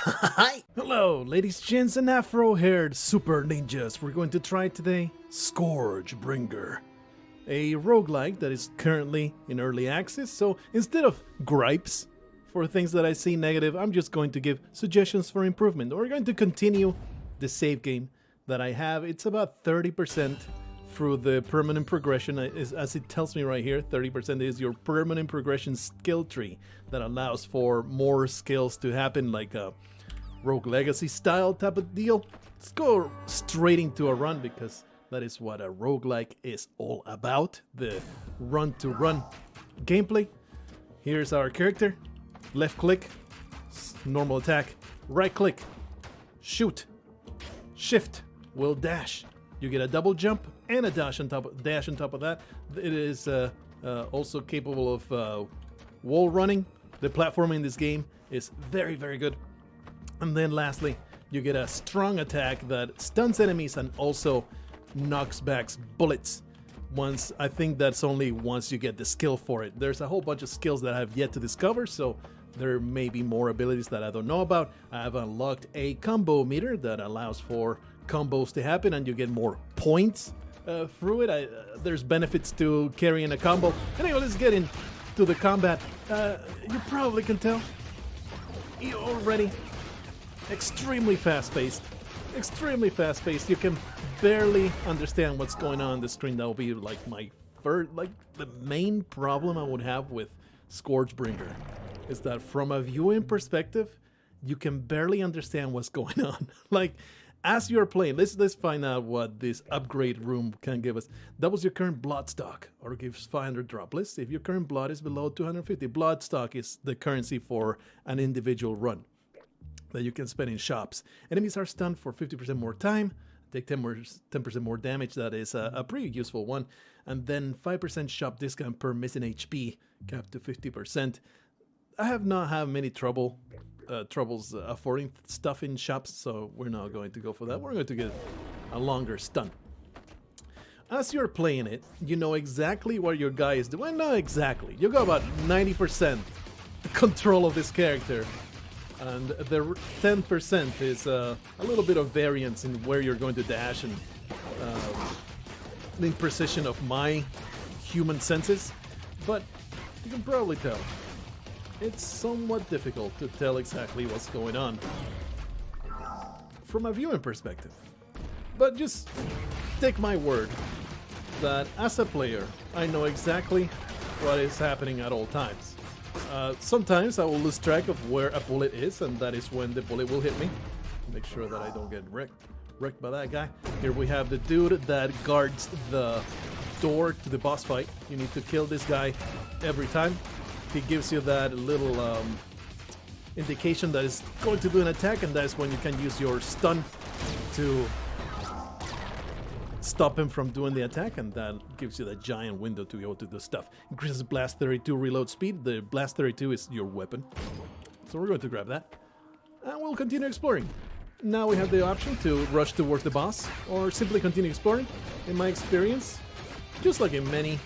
Hi! Hello, ladies, gents, and afro-haired super ninjas. We're going to try today ScourgeBringer, a roguelike that is currently in early access. So instead of gripes for things that I see negative, I'm just going to give suggestions for improvement. We're going to continue the save game that I have. It's about 30% through the permanent progression, as it tells me right here. 30% is your permanent progression skill tree that allows for more skills to happen, like a Rogue Legacy style type of deal. Let's go straight into a run, because that is what a roguelike is all about, the run-to-run gameplay. Here's our character. Left click, normal attack. Right click, shoot. Shift will dash. You get a double jump and a dash on top of that. It is also capable of wall running. The platforming in this game is very, very good. And then lastly, you get a strong attack that stuns enemies and also knocks back bullets. I think that's only once you get the skill for it. There's a whole bunch of skills that I have yet to discover, so there may be more abilities that I don't know about. I have unlocked a combo meter that allows for combos to happen, and you get more points through it. There's benefits to carrying a combo. Anyway, let's get into the combat. You probably can tell you're already extremely fast-paced. Extremely fast-paced. You can barely understand what's going on the screen. That will be like the main problem I would have with ScourgeBringer, is that from a viewing perspective, you can barely understand what's going on. Like, as you're playing, let's find out what this upgrade room can give us. That was your current blood stock, or gives 500 droplets. If your current blood is below 250, blood stock is the currency for an individual run that you can spend in shops. Enemies are stunned for 50% more time, take 10% more damage. That is a pretty useful one. And then 5% shop discount per missing HP, capped to 50%. I have not had many troubles affording stuff in shops, so we're not going to go for that. We're going to get a longer stun. As you're playing it, you know exactly what your guy is doing. Well, not exactly. You got about 90% control of this character, and the 10% is a little bit of variance in where you're going to dash and the imprecision of my human senses. But you can probably tell it's somewhat difficult to tell exactly what's going on from a viewing perspective. But just take my word that as a player, I know exactly what is happening at all times. Sometimes I will lose track of where a bullet is, and that is when the bullet will hit me. Make sure that I don't get wrecked by that guy. Here we have the dude that guards the door to the boss fight. You need to kill this guy every time. He gives you that little indication that is going to do an attack, and that is when you can use your stun to stop him from doing the attack, and that gives you that giant window to be able to do stuff. Increases blast 32 reload speed. The blast 32 is your weapon, so we're going to grab that, and we'll continue exploring. Now we have the option to rush towards the boss, or simply continue exploring. In my experience, just like in many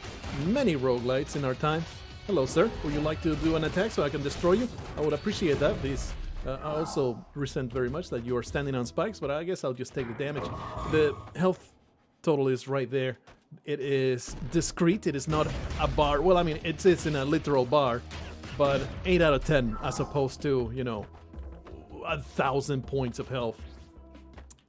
roguelites in our time. Hello, sir. Would you like to do an attack so I can destroy you? I would appreciate that. Please. I also resent very much that you are standing on spikes, but I guess I'll just take the damage. The health total is right there. It is discrete. It is not a bar. Well, I mean, it's in a literal bar, but 8 out of 10 as opposed to, 1,000 points of health.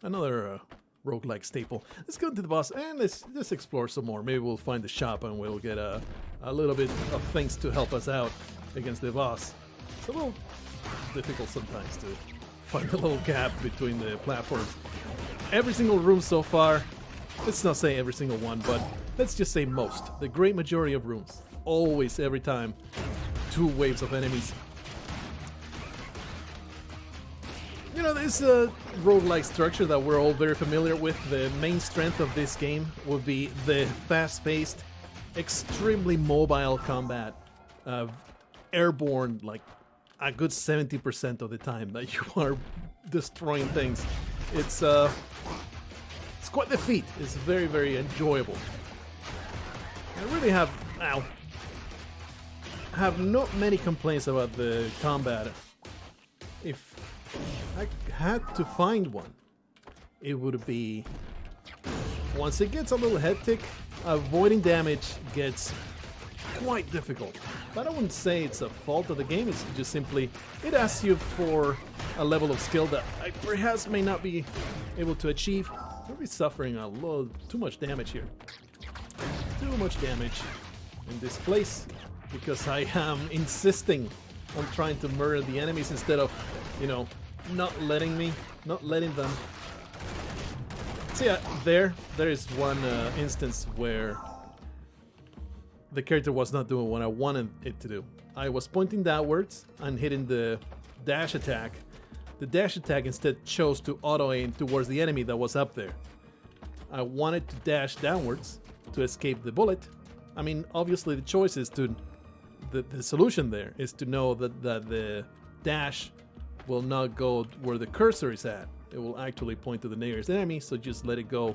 Another roguelike staple. Let's go to the boss and let's explore some more. Maybe we'll find the shop and we'll get a little bit of things to help us out against the boss. It's a little difficult sometimes to find a little gap between the platforms. Every single room so far, let's not say every single one, but let's just say most. The great majority of rooms, always, every time, 2 waves of enemies. This roguelike structure that we're all very familiar with. The main strength of this game would be the fast-paced, extremely mobile combat, airborne, like a good 70% of the time that you are destroying things. It's quite the feat. It's very, very enjoyable. I really have not many complaints about the combat. If I had to find one, it would be, once it gets a little hectic, avoiding damage gets quite difficult. But I wouldn't say it's a fault of the game, it's just simply, it asks you for a level of skill that I perhaps may not be able to achieve. We'll be suffering a little too much damage here. Too much damage in this place, because I am insisting on trying to murder the enemies instead of, you know, not letting them. See, there is one instance where the character was not doing what I wanted it to do. I was pointing downwards and hitting the dash attack. The dash attack instead chose to auto-aim towards the enemy that was up there. I wanted to dash downwards to escape the bullet. I mean, obviously the choice is to... The solution there is to know that the dash will not go where the cursor is at. It will actually point to the nearest enemy, so just let it go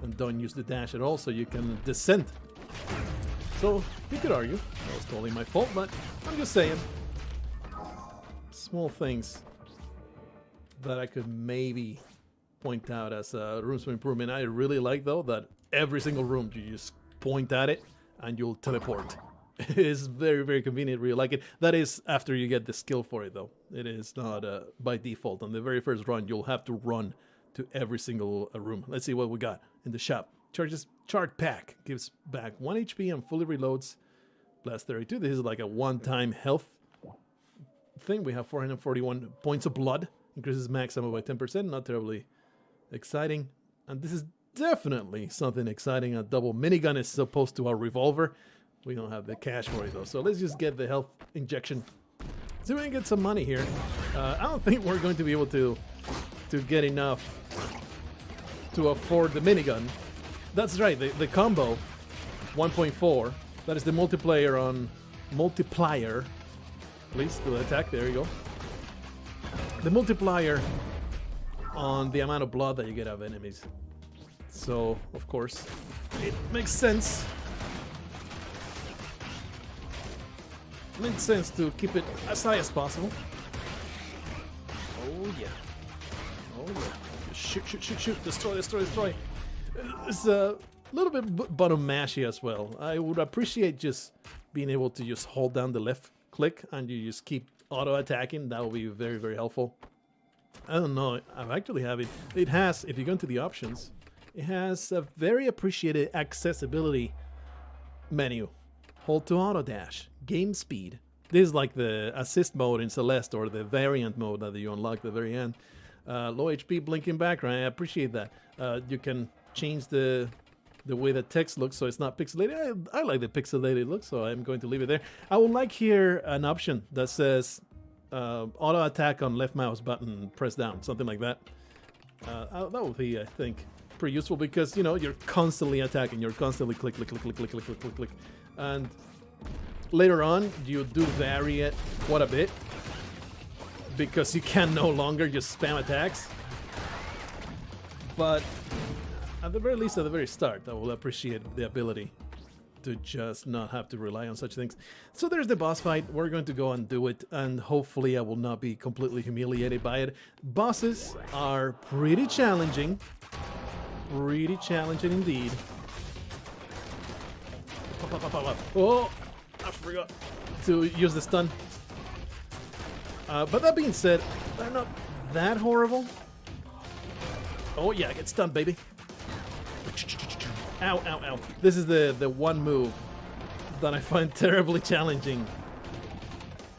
and don't use the dash at all so you can descend. So, you could argue that was totally my fault, but I'm just saying. Small things that I could maybe point out as rooms for improvement. I really like, though, that every single room you just point at it and you'll teleport. It is very, very convenient, really like it. That is after you get the skill for it, though. It is not by default. On the very first run, you'll have to run to every single room. Let's see what we got in the shop. Chart pack gives back 1 HP and fully reloads. Blast 32. This is like a one-time health thing. We have 441 points of blood. Increases max ammo by 10%. Not terribly exciting. And this is definitely something exciting. A double minigun is opposed to a revolver. We don't have the cash for it though. So let's just get the health injection. So we can get some money here. I don't think we're going to be able to get enough to afford the minigun. That's right, the combo 1.4. That is the multiplier on multiplier. Please do the attack. There you go. The multiplier on the amount of blood that you get out of enemies. So, of course, it makes sense. Makes sense to keep it as high as possible. Oh yeah. Oh yeah. Shoot. Destroy. It's a little bit button mashy as well. I would appreciate just being able to just hold down the left click and you just keep auto attacking. That would be very, very helpful. I don't know. I actually have it. It has, if you go into the options, it has a very appreciated accessibility menu. Hold to auto dash. Game speed. This is like the assist mode in Celeste or the variant mode that you unlock at the very end. Low HP blinking background. I appreciate that. You can change the way the text looks so it's not pixelated. I like the pixelated look, so I'm going to leave it there. I would like here an option that says auto attack on left mouse button press down, something like that. That would be, I think, pretty useful because, you know, you're constantly attacking. You're constantly click. And later on, you do vary it quite a bit because you can no longer just spam attacks. But at the very least, at the very start, I will appreciate the ability to just not have to rely on such things. So there's the boss fight. We're going to go and do it, and hopefully I will not be completely humiliated by it. Bosses are pretty challenging. Pretty challenging indeed. Oh, I forgot to use the stun. But that being said, they're not that horrible. Oh yeah, get stunned, baby. Ow. This is the one move that I find terribly challenging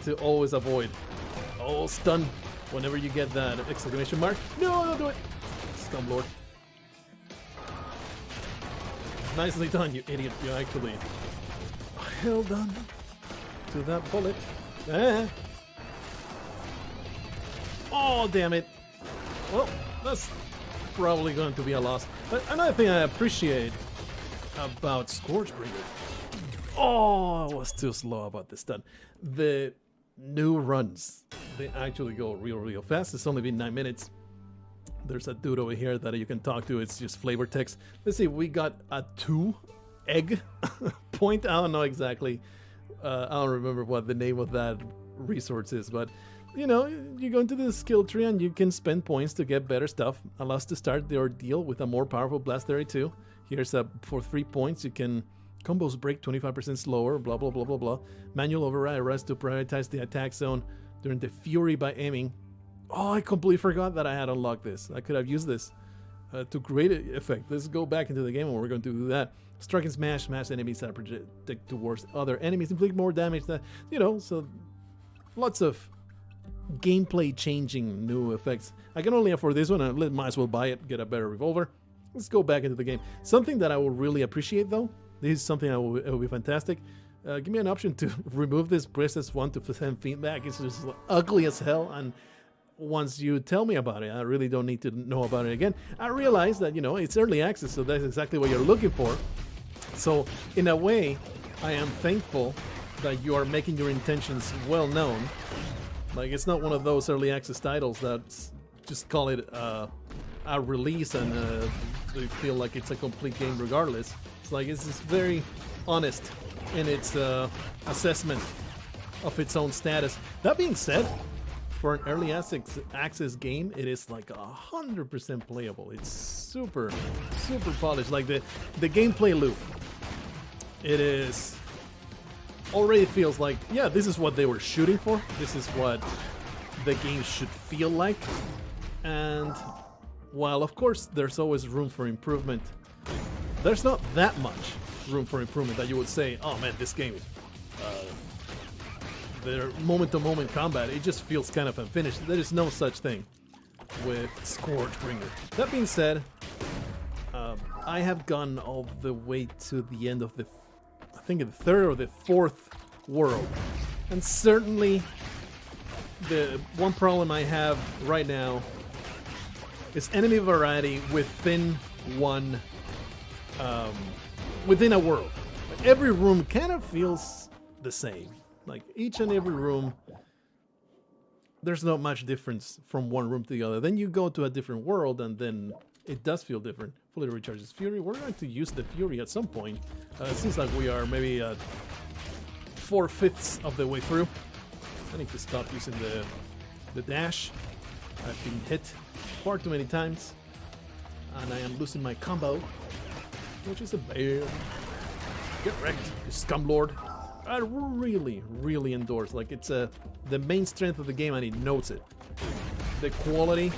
to always avoid. Oh, stun. Whenever you get that exclamation mark. No, don't do it. Scumlord. Nicely done, you idiot. You actually held on to that bullet. Oh, damn it. Well, that's probably going to be a loss. But another thing I appreciate about ScourgeBringer. Oh, I was too slow about this stun. The new runs, they actually go real fast. It's only been 9 minutes. There's a dude over here that you can talk to. It's just flavor text. Let's see, we got a 2 egg point. I don't know exactly. I don't remember what the name of that resource is, but you know, you go into the skill tree and you can spend points to get better stuff. Allows to start the ordeal with a more powerful blast area too. Here's for 3 points. You can combos break 25% slower. Blah blah blah blah blah. Manual override allows to prioritize the attack zone during the fury by aiming. Oh, I completely forgot that I had unlocked this. I could have used this to great effect. Let's go back into the game and we're going to do that. Strike and smash enemies that project towards other enemies, inflict more damage. That, you know, so lots of gameplay changing new effects. I can only afford this one. I might as well buy it, get a better revolver. Let's go back into the game. Something that I will really appreciate though, this is something that will be fantastic. Give me an option to remove this press S1 to send feedback. It's just ugly as hell, and once you tell me about it, I really don't need to know about it again. I realize that, you know, it's early access, so that's exactly what you're looking for. So in a way, I am thankful that you are making your intentions well known. Like, it's not one of those early access titles that just call it a release and they feel like it's a complete game regardless. It's like, it's just very honest in its assessment of its own status. That being said, for an early access game, it is like 100% playable. It's super polished. Like the gameplay loop, it is already feels like, yeah, this is what they were shooting for. This is what the game should feel like. And while of course there's always room for improvement, there's not that much room for improvement that you would say, oh man, this game, the moment-to-moment combat, it just feels kind of unfinished. There is no such thing with ScourgeBringer. That being said, I have gone all the way to the end of the, I think the 3rd or the 4th world. And certainly the one problem I have right now is enemy variety within one, within a world. Every room kind of feels the same. Like each and every room, there's not much difference from one room to the other. Then you go to a different world and then it does feel different. Fully recharges Fury. We're going to use the Fury at some point. It seems like we are maybe 4/5 of the way through. I need to stop using the dash. I've been hit far too many times. And I am losing my combo, which is a bear. Get wrecked, you scumlord. I really endorse. Like, it's the main strength of the game, and it knows it. The quality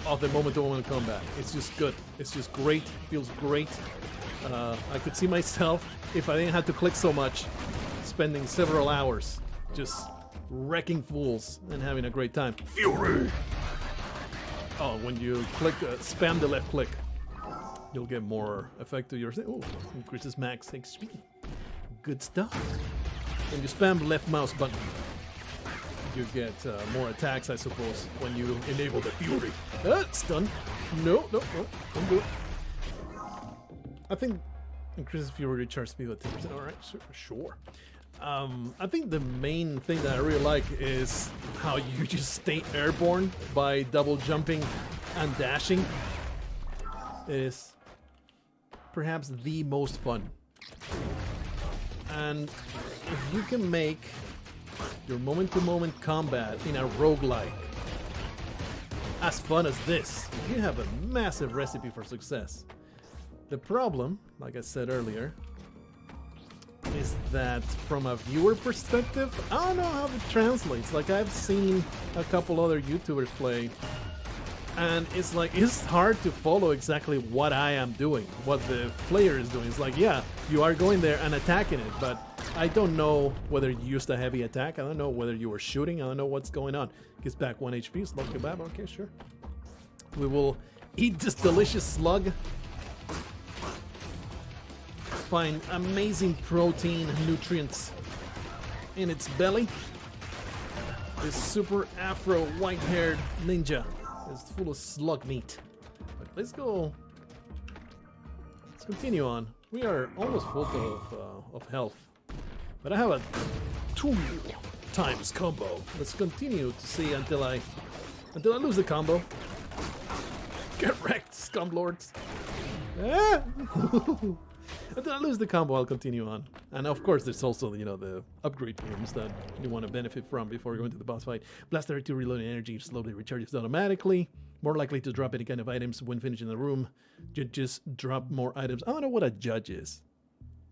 of the moment-to-moment combat. It's just good. It's just great. Feels great. I could see myself, if I didn't have to click so much, spending several hours just wrecking fools and having a great time. Fury! Oh, when you click, spam the left click, you'll get more effect to your... Oh, increases max HP. Good stuff. When you spam the left mouse button, you get more attacks, I suppose, when you enable the Fury. Stun. No, don't do it. I think increases Fury recharge speed by 10%. Alright, sure. I think the main thing that I really like is how you just stay airborne by double jumping and dashing. It is perhaps the most fun. And if you can make your moment-to-moment combat in a roguelike as fun as this, you have a massive recipe for success. The problem, like I said earlier, is that from a viewer perspective, I don't know how it translates. Like, I've seen a couple other YouTubers play, and it's like, it's hard to follow exactly what I am doing, what the player is doing. It's like, yeah, you are going there and attacking it, but I don't know whether you used a heavy attack. I don't know whether you were shooting. I don't know what's going on. Gets back 1 HP, slug kebab. Okay, sure. We will eat this delicious slug. Find amazing protein nutrients in its belly. This super afro white-haired ninja is full of slug meat. But let's go. Let's continue on. We are almost full of health, but I have a 2 times combo. Let's continue to see until I lose the combo. Get wrecked, scumlords. Ah! Until I lose the combo, I'll continue on. And of course, there's also, you know, the upgrade games that you want to benefit from before going to the boss fight. Blaster 2 reloading energy slowly recharges automatically. More likely to drop any kind of items when finishing the room. Judges drop more items. I don't know what a judge is.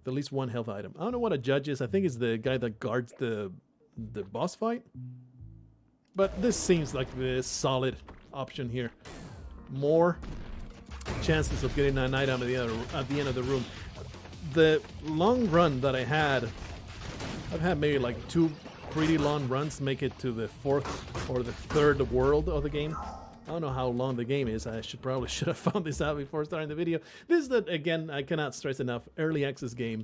At least one health item. I don't know what a judge is. I think it's the guy that guards the boss fight. But this seems like the solid option here. More chances of getting an item at the end of the room. The long run that I've had maybe like 2 pretty long runs make it to the 4th or the 3rd world of the game. I don't know how long the game is. I probably should have found this out before starting the video. This is that, again, I cannot stress enough, early access game.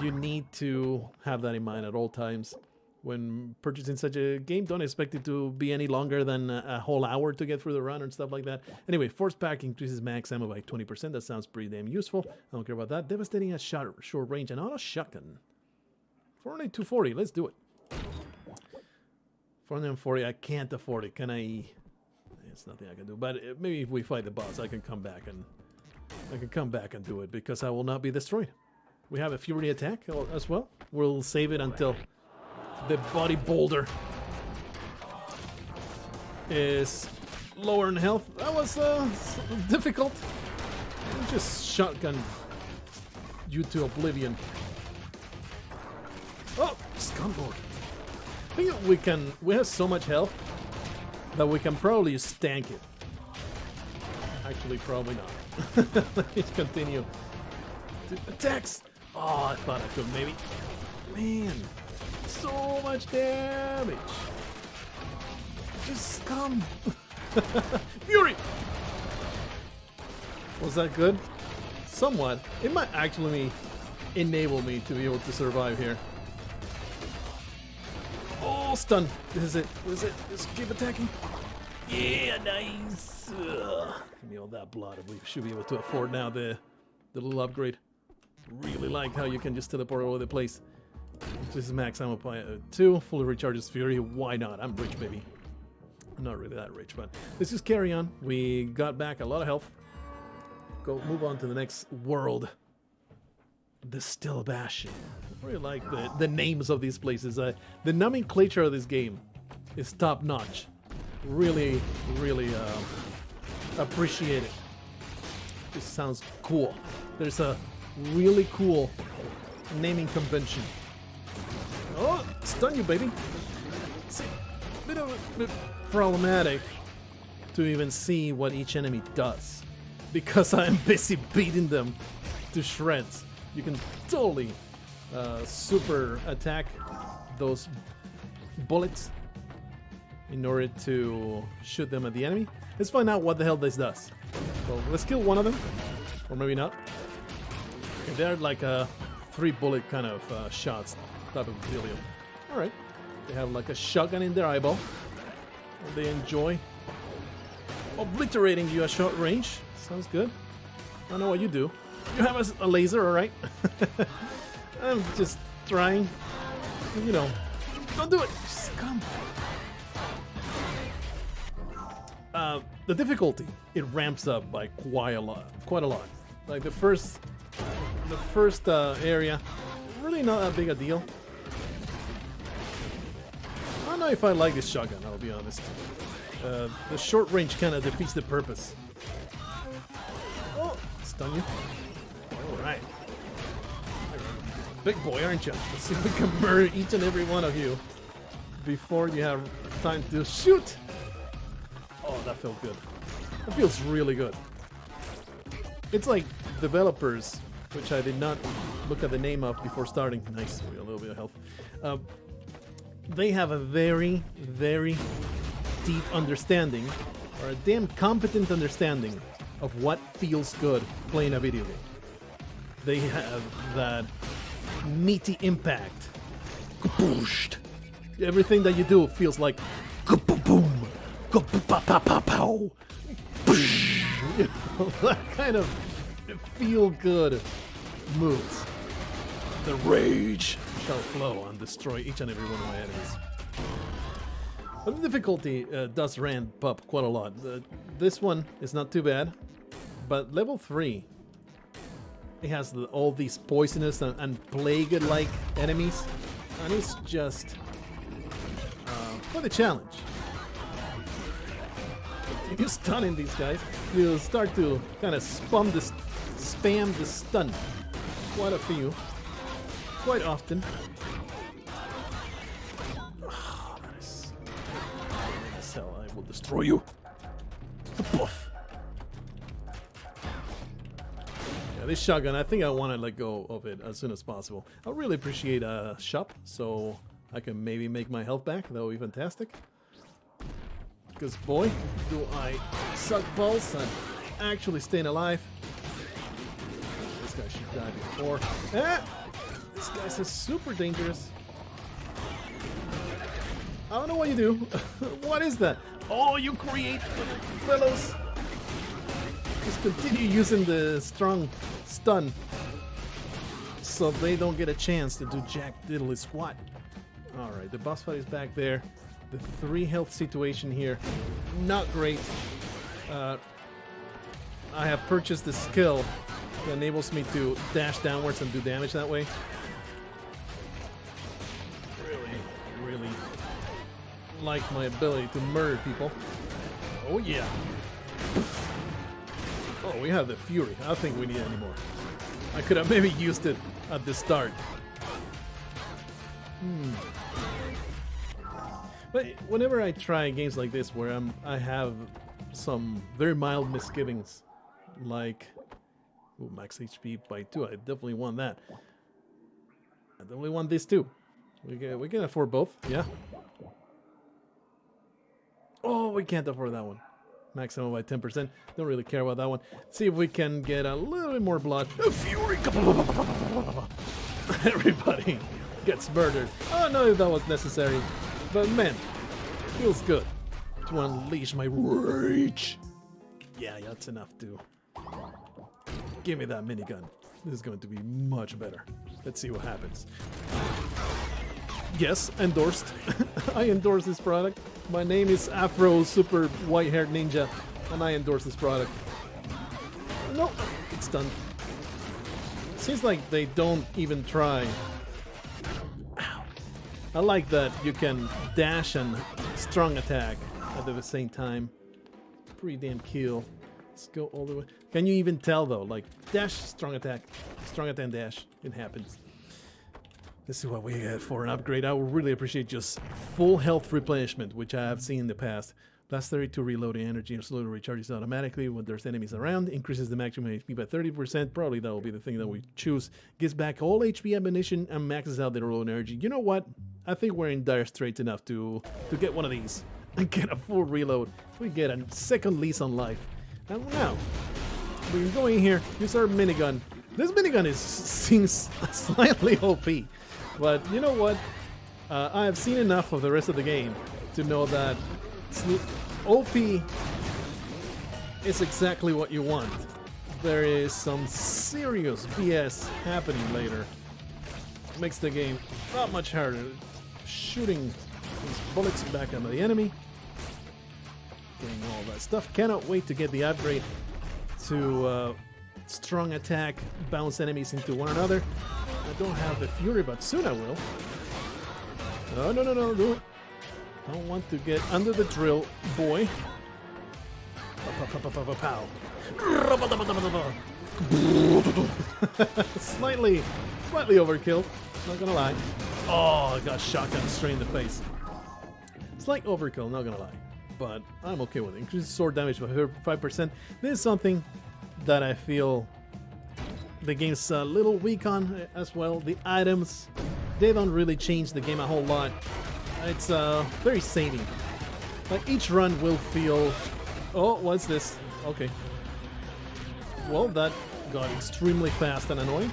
You need to have that in mind at all times. When purchasing such a game, don't expect it to be any longer than a whole hour to get through the run and stuff like that. Anyway, force pack increases max ammo by 20%. That sounds pretty damn useful. I don't care about that. Devastating at short range and auto shotgun. 400-240. Let's do it. 440. I can't afford it. Can I? It's nothing I can do. But maybe if we fight the boss, I can come back and do it because I will not be destroyed. We have a fury attack as well. We'll save it until the body boulder is lower in health. That was difficult. Just shotgun you to oblivion. Oh, scumbag. I think we have so much health that we can probably just tank it. Actually, probably not. Let's continue. Attacks! Oh, I thought I could maybe. Man. So much damage. Just come. Fury. Was that good? Somewhat. It might actually enable me to be able to survive here. Oh, stun. This is it. This is it. Just keep attacking. Yeah, nice. Give me all that blood. We should be able to afford now the little upgrade. Really like how you can just teleport all over the place. This is max ammo by 2. Fully recharges Fury. Why not? I'm rich, baby. I'm not really that rich, but let's just carry on. We got back a lot of health. Go move on to the next world. The Still Bastion. I really like the names of these places. The nomenclature of this game is top notch. Really, really appreciate it. This sounds cool. There's a really cool naming convention. Oh, stun you, baby. It's a bit problematic to even see what each enemy does because I'm busy beating them to shreds. You can totally super attack those bullets in order to shoot them at the enemy. Let's find out what the hell this does. So let's kill one of them, or maybe not. Okay, they're like a 3-bullet kind of shots type of dealio. Alright. They have like a shotgun in their eyeball. And they enjoy obliterating you at short range. Sounds good. I don't know what you do. You have a laser, alright? I'm just trying. You know. Don't do it! Just come. The difficulty, it ramps up by quite a lot. Like the first area, really not that big a deal. I don't know if I like this shotgun, I'll be honest. The short range kind of defeats the purpose. Oh, stun you. Alright. Big boy, aren't you? Let's see if we can murder each and every one of you before you have time to shoot. Oh, that felt good. That feels really good. It's like developers, which I did not look at the name of before starting. Nice, a little bit of health. They have a very, very deep understanding, or a damn competent understanding of what feels good playing a video game. They have that meaty impact. Kaboosh! Everything that you do feels like kaboom, kapow, you know, that kind of feel-good moves. The rage shall flow and destroy each and every one of my enemies. But the difficulty does ramp up quite a lot. This one is not too bad, but level 3 It has all these poisonous and plague-like enemies, and it's just quite a challenge. If you're stunning these guys, you'll start to kind of spam the stun quite a few, quite often. Oh, that is hell, I will destroy you. Poof. Yeah, this shotgun, I think I want to let go of it as soon as possible. I really appreciate a shop, so I can maybe make my health back. That would be fantastic. Because boy, do I suck balls and actually staying alive. This guy should die before. Ah! This guy's super dangerous. I don't know what you do. What is that? Oh, you create fellows. Just continue using the strong stun so they don't get a chance to do jack diddly squat. Alright, the boss fight is back there. The 3 health situation here, not great. I have purchased the skill that enables me to dash downwards and do damage that way. Really like my ability to murder people. Oh yeah. Oh, we have the Fury. I don't think we need any more. I could have maybe used it at the start. But whenever I try games like this where I have some very mild misgivings, like max HP by 2, I definitely want that. I definitely want this too. We can afford both, yeah. Oh, we can't afford that one. Maximum by 10%. Don't really care about that one. See if we can get a little bit more blood. Fury! Everybody gets murdered. I don't know if that was necessary. But man, feels good to unleash my rage. Yeah, that's enough to give me that minigun. This is going to be much better. Let's see what happens. Yes, endorsed. I endorse this product. My name is Afro Super White-Haired Ninja, and I endorse this product. No, it's done. Seems like they don't even try. I like that you can dash and strong attack at the same time. Pretty damn cool. Let's go all the way. Can you even tell though? Like dash, strong attack, dash. It happens. Let's see what we get for an upgrade. I would really appreciate just full health replenishment, which I have seen in the past. Plus 32 reloading energy and slowly recharges automatically when there's enemies around. Increases the maximum HP by 30%. Probably that will be the thing that we choose. Gives back all HP ammunition and maxes out the reload energy. You know what? I think we're in dire straits enough to get one of these and get a full reload. We get a second lease on life. And now, we can go in here, use our minigun. This minigun seems slightly OP. But you know what? I have seen enough of the rest of the game to know that OP is exactly what you want. There is some serious BS happening later. Makes the game not much harder. Shooting these bullets back at the enemy. Doing all that stuff. Cannot wait to get the upgrade to strong attack, bounce enemies into one another. I don't have the Fury, but soon I will. No, do it. I don't want to get under the drill, boy. Pow. Slightly overkill, not gonna lie. Oh, I got shotgun straight in the face. Slight overkill, not gonna lie. But I'm okay with it. Increases sword damage by 5%. This is something that I feel the game's a little weak on as well. The items, they don't really change the game a whole lot. It's very samey. Like each run will feel... Oh, what's this? Okay. Well, that got extremely fast and annoying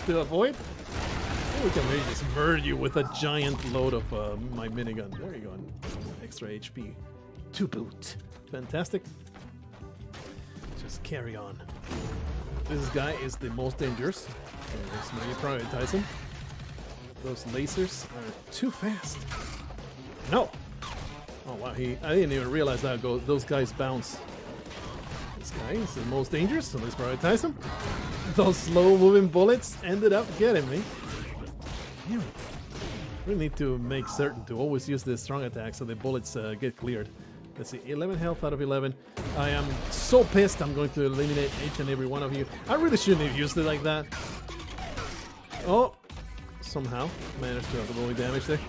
to avoid. We can maybe just murder you with a giant load of my minigun. There you go. Extra HP to boot. Fantastic. Just carry on. This guy is the most dangerous. Let's maybe prioritize him. Those lasers are too fast. No! Oh wow, I didn't even realize that those guys bounce. This guy is the most dangerous, so let's prioritize him. those slow-moving bullets ended up getting me. Damn it. We need to make certain to always use the strong attack so the bullets get cleared. Let's see, 11 health out of 11. I am so pissed I'm going to eliminate each and every one of you. I really shouldn't have used it like that. Oh, somehow managed to avoid damage there.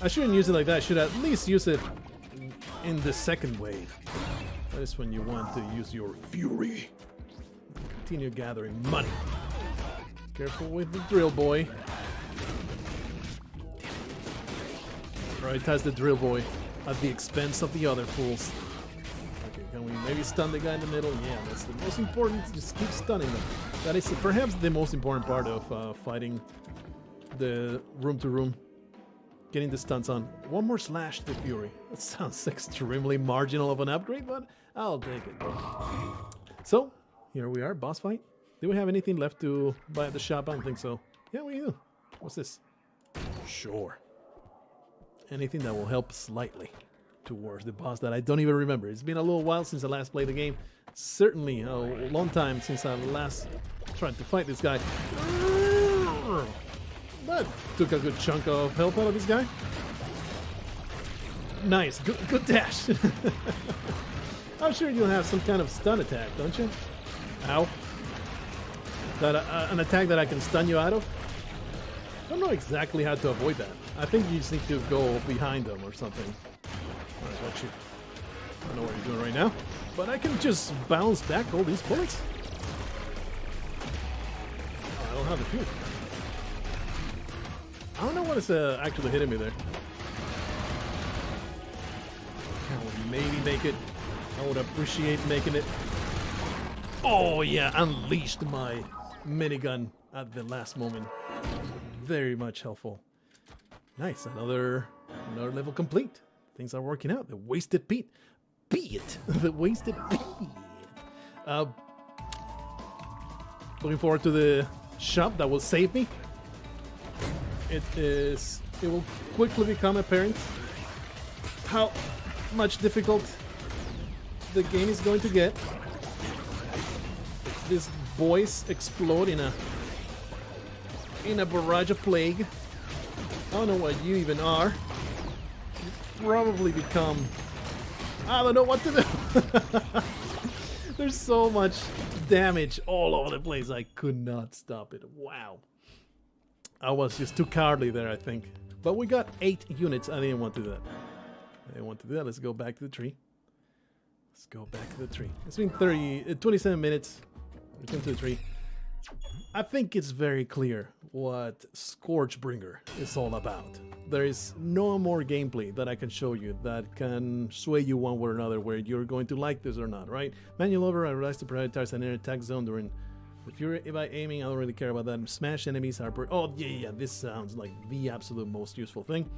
I shouldn't use it like that. I should at least use it in the second wave. That is when you want to use your fury. Continue gathering money. Careful with the drill boy. Prioritize the drill boy at the expense of the other fools. Okay, can we maybe stun the guy in the middle? Yeah, that's the most important. Just keep stunning them. That is perhaps the most important part of fighting the room to room. Getting the stunts on. One more slash to fury. That sounds extremely marginal of an upgrade, but I'll take it. So, here we are, boss fight. Do we have anything left to buy at the shop? I don't think so. Yeah, we do. What's this? Sure. Anything that will help slightly towards the boss that I don't even remember. It's been a little while since I last played the game. Certainly a long time since I last tried to fight this guy. But took a good chunk of health out of this guy. Nice, good dash. I'm sure you'll have some kind of stun attack, don't you? Ow. That an attack that I can stun you out of? I don't know exactly how to avoid that. I think you just need to go behind them or something. Alright, watch you. I don't know what you're doing right now, but I can just bounce back all these bullets. Oh, I don't have the fuel. I don't know what is actually hitting me there. Can we maybe make it? I would appreciate making it. Oh yeah, unleashed my minigun at the last moment. Very much helpful. Nice, another level complete. Things are working out. The wasted peat. The wasted peat. Looking forward to the shop that will save me. It will quickly become apparent how much difficult the game is going to get. These boys explode in a barrage of plague. I don't know what you even are. You probably become... I don't know what to do. There's so much damage all over the place. I could not stop it. Wow. I was just too cowardly there, I think. But we got 8 units. I didn't want to do that. Let's go back to the tree. It's been 27 minutes. Return to the tree. I think it's very clear what ScourgeBringer is all about. There is no more gameplay that I can show you that can sway you one way or another where you're going to like this or not, right? Manual over, I realize to prioritize an attack zone during... If you're by aiming, I don't really care about that. Smash enemies are... Oh, yeah, this sounds like the absolute most useful thing.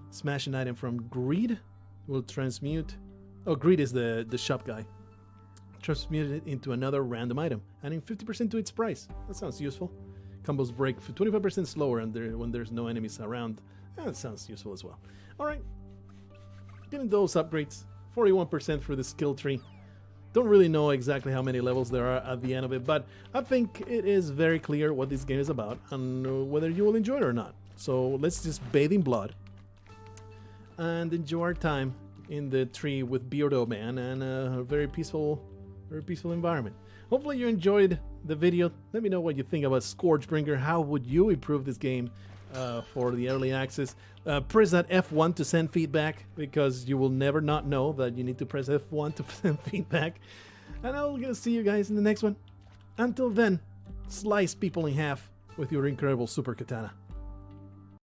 Smash an item from Greed will transmute... Oh, Greed is the shop guy. Transmute it into another random item, adding 50% to its price. That sounds useful. Combos break for 25% slower when there's no enemies around. That sounds useful as well. Alright. Getting those upgrades. 41% for the skill tree. Don't really know exactly how many levels there are at the end of it, but I think it is very clear what this game is about and whether you will enjoy it or not. So let's just bathe in blood and enjoy our time in the tree with Beardo Man and a very peaceful environment. Hopefully you enjoyed the video. Let me know what you think about ScourgeBringer. How would you improve this game for the early access? Press that F1 to send feedback, because you will never not know that you need to press F1 to send feedback. And I'll see you guys in the next one. Until then, slice people in half with your incredible super katana.